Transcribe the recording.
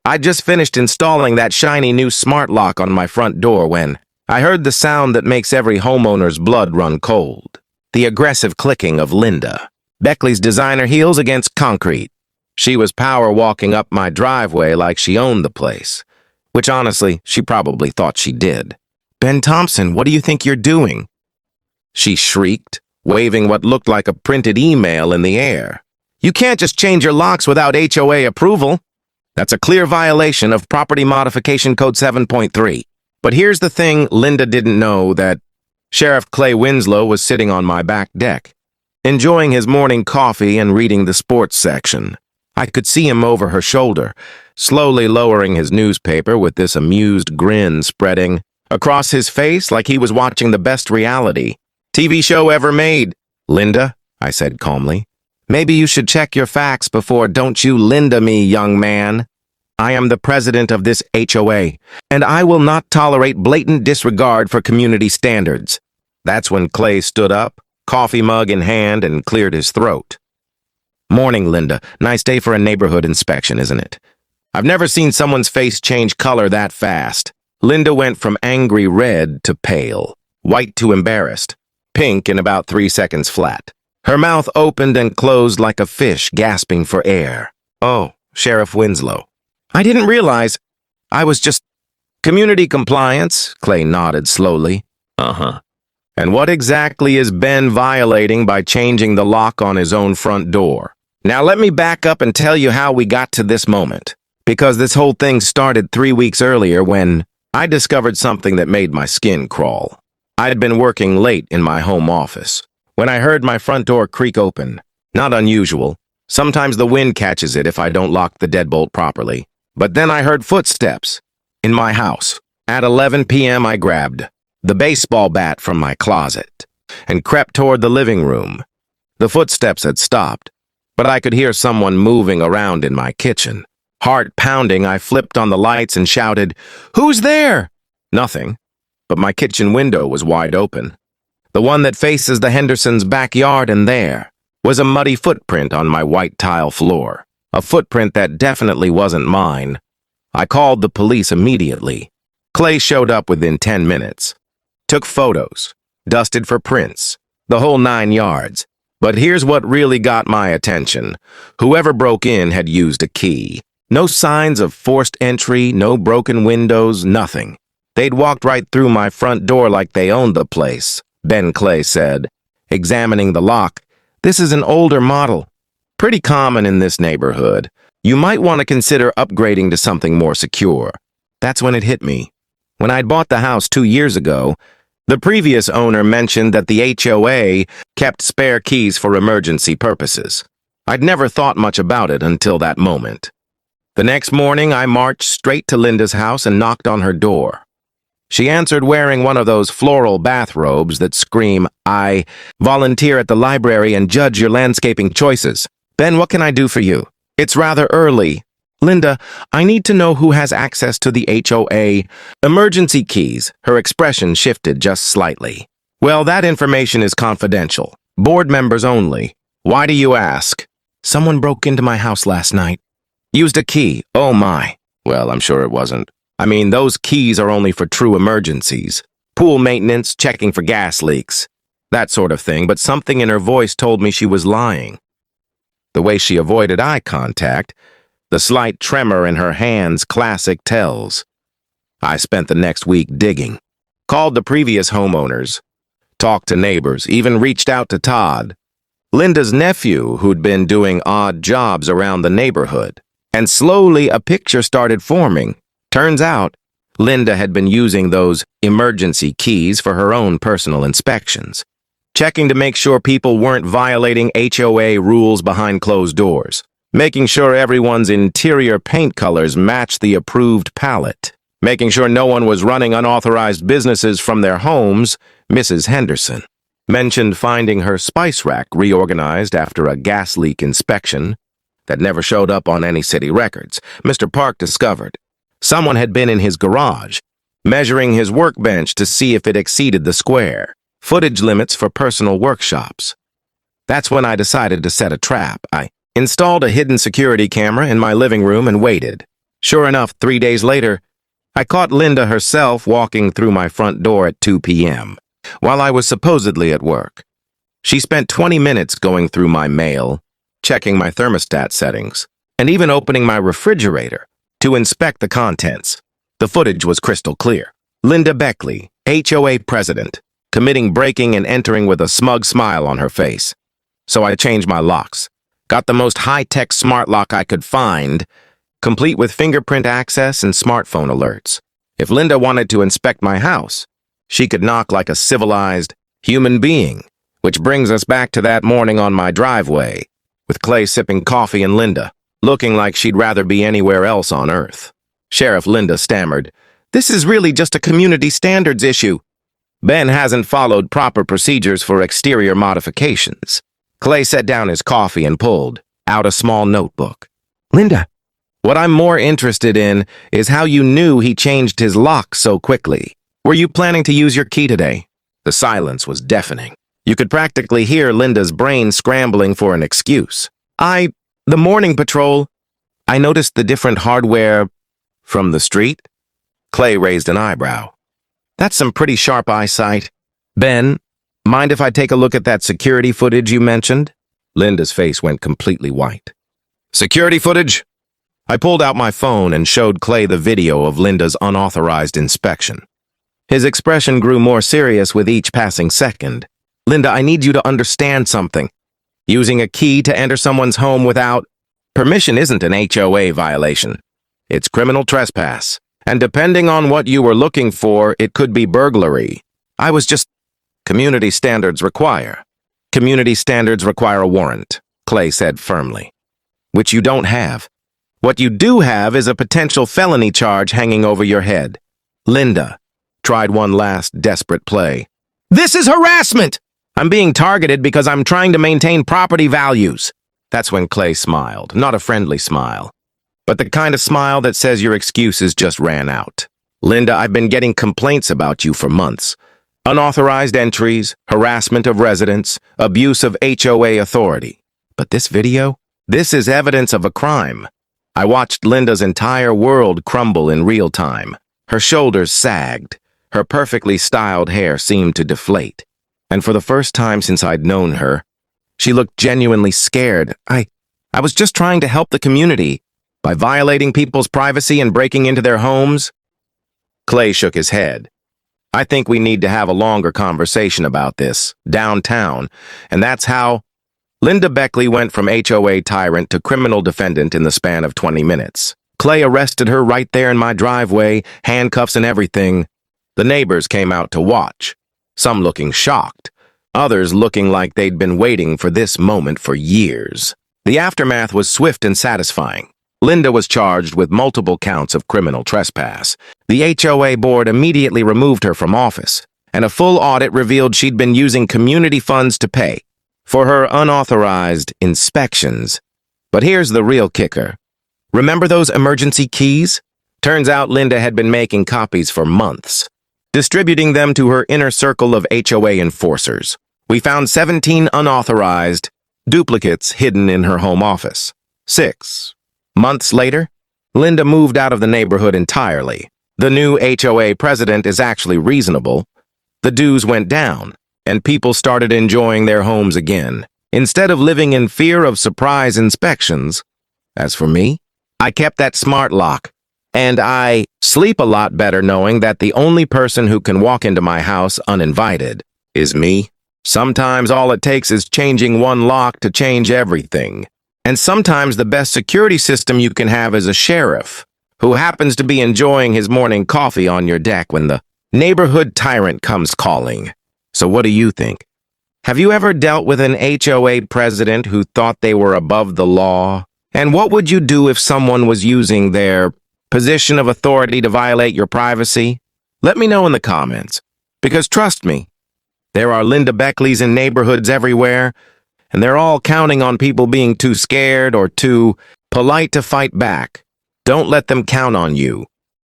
I just finished installing that shiny new smart lock on my front door when I heard the sound that makes every homeowner's blood run cold. The aggressive clicking of Linda, Beckley's designer heels against concrete. She was power walking up my driveway like she owned the place, which honestly, she probably thought she did. "Ben Thompson, what do you think you're doing?" she shrieked, waving what looked like a printed email in the air. "You can't just change your locks without HOA approval. That's a clear violation of Property Modification Code 7.3. But here's the thing Linda didn't know, that Sheriff Clay Winslow was sitting on my back deck, enjoying his morning coffee and reading the sports section. I could see him over her shoulder, slowly lowering his newspaper with this amused grin spreading across his face like he was watching the best reality TV show ever made. "Linda," I said calmly, "maybe you should check your facts before don't you Linda me, young man. I am the president of this HOA, and I will not tolerate blatant disregard for community standards." That's when Clay stood up, coffee mug in hand, and cleared his throat. "Morning, Linda. Nice day for a neighborhood inspection, isn't it?" I've never seen someone's face change color that fast. Linda went from angry red to pale, white to embarrassed, pink in about 3 seconds flat. Her mouth opened and closed like a fish gasping for air. "Oh, Sheriff Winslow. I didn't realize. I was just—" "Community compliance," Clay nodded slowly. "Uh-huh. And what exactly is Ben violating by changing the lock on his own front door?" Now let me back up and tell you how we got to this moment, because this whole thing started 3 weeks earlier when I discovered something that made my skin crawl. I had been working late in my home office when I heard my front door creak open. Not unusual. Sometimes the wind catches it if I don't lock the deadbolt properly. But then I heard footsteps in my house. At 11 p.m. I grabbed the baseball bat from my closet and crept toward the living room. The footsteps had stopped, but I could hear someone moving around in my kitchen. Heart pounding, I flipped on the lights and shouted, "Who's there?" Nothing, but my kitchen window was wide open. The one that faces the Hendersons' backyard, and there was a muddy footprint on my white tile floor. A footprint that definitely wasn't mine. I called the police immediately. Clay showed up within 10 minutes. Took photos, dusted for prints, the whole 9 yards. But here's what really got my attention. Whoever broke in had used a key. No signs of forced entry, no broken windows, nothing. They'd walked right through my front door like they owned the place, Ben Clay said, examining the lock. "This is an older model. Pretty common in this neighborhood. You might want to consider upgrading to something more secure." That's when it hit me. When I'd bought the house 2 years ago, the previous owner mentioned that the HOA kept spare keys for emergency purposes. I'd never thought much about it until that moment. The next morning, I marched straight to Linda's house and knocked on her door. She answered wearing one of those floral bathrobes that scream, "I volunteer at the library and judge your landscaping choices. Ben, what can I do for you? It's rather early. Linda, I need to know who has access to the HOA emergency keys." Her expression shifted just slightly. "Well, that information is confidential. Board members only. Why do you ask?" "Someone broke into my house last night. Used a key. Oh my." "Well, I'm sure it wasn't. I mean, those keys are only for true emergencies. Pool maintenance, checking for gas leaks. That sort of thing," but something in her voice told me she was lying. The way she avoided eye contact, the slight tremor in her hands, classic tells. I spent the next week digging. Called the previous homeowners, talked to neighbors, even reached out to Todd, Linda's nephew, who'd been doing odd jobs around the neighborhood. And slowly a picture started forming. Turns out, Linda had been using those emergency keys for her own personal inspections, checking to make sure people weren't violating HOA rules behind closed doors, making sure everyone's interior paint colors matched the approved palette, making sure no one was running unauthorized businesses from their homes. Mrs. Henderson mentioned finding her spice rack reorganized after a gas leak inspection that never showed up on any city records. Mr. Park discovered someone had been in his garage, measuring his workbench to see if it exceeded the square footage limits for personal workshops. That's when I decided to set a trap. I installed a hidden security camera in my living room and waited. Sure enough, 3 days later, I caught Linda herself walking through my front door at 2 p.m. while I was supposedly at work. She spent 20 minutes going through my mail, checking my thermostat settings, and even opening my refrigerator to inspect the contents. The footage was crystal clear. Linda Beckley, HOA President, committing breaking and entering with a smug smile on her face. So I changed my locks, got the most high-tech smart lock I could find, complete with fingerprint access and smartphone alerts. If Linda wanted to inspect my house, she could knock like a civilized human being, which brings us back to that morning on my driveway, with Clay sipping coffee and Linda looking like she'd rather be anywhere else on Earth. Sheriff Linda stammered, "This is really just a community standards issue. Ben hasn't followed proper procedures for exterior modifications." Clay set down his coffee and pulled out a small notebook. "Linda, what I'm more interested in is how you knew he changed his lock so quickly. Were you planning to use your key today?" The silence was deafening. You could practically hear Linda's brain scrambling for an excuse. The morning patrol. I noticed the different hardware from the street." Clay raised an eyebrow. "That's some pretty sharp eyesight. Ben, mind if I take a look at that security footage you mentioned?" Linda's face went completely white. "Security footage?" I pulled out my phone and showed Clay the video of Linda's unauthorized inspection. His expression grew more serious with each passing second. "Linda, I need you to understand something. Using a key to enter someone's home without permission isn't an HOA violation. It's criminal trespass. And depending on what you were looking for, it could be burglary. Community standards require a warrant," Clay said firmly. "Which you don't have. What you do have is a potential felony charge hanging over your head." Linda tried one last desperate play. "This is harassment! I'm being targeted because I'm trying to maintain property values." That's when Clay smiled, not a friendly smile, but the kind of smile that says your excuses just ran out. "Linda, I've been getting complaints about you for months. Unauthorized entries, harassment of residents, abuse of HOA authority. But this video? This is evidence of a crime." I watched Linda's entire world crumble in real time. Her shoulders sagged. Her perfectly styled hair seemed to deflate. And for the first time since I'd known her, she looked genuinely scared. I was just trying to help the community by violating people's privacy and breaking into their homes." Clay shook his head. "I think we need to have a longer conversation about this, downtown, and that's how..." Linda Beckley went from HOA tyrant to criminal defendant in the span of 20 minutes. Clay arrested her right there in my driveway, handcuffs and everything. The neighbors came out to watch, some looking shocked, others looking like they'd been waiting for this moment for years. The aftermath was swift and satisfying. Linda was charged with multiple counts of criminal trespass. The HOA board immediately removed her from office, and a full audit revealed she'd been using community funds to pay for her unauthorized inspections. But here's the real kicker. Remember those emergency keys? Turns out Linda had been making copies for months, distributing them to her inner circle of HOA enforcers. We found 17 unauthorized duplicates hidden in her home office. 6 months later, Linda moved out of the neighborhood entirely. The new HOA president is actually reasonable. The dues went down, and people started enjoying their homes again, instead of living in fear of surprise inspections. As for me, I kept that smart lock, and I sleep a lot better knowing that the only person who can walk into my house uninvited is me. Sometimes all it takes is changing one lock to change everything. And sometimes the best security system you can have is a sheriff who happens to be enjoying his morning coffee on your deck when the neighborhood tyrant comes calling. So what do you think? Have you ever dealt with an HOA president who thought they were above the law? And what would you do if someone was using their position of authority to violate your privacy? Let me know in the comments, because trust me, there are Linda Beckleys in neighborhoods everywhere, and they're all counting on people being too scared or too polite to fight back. Don't let them count on you.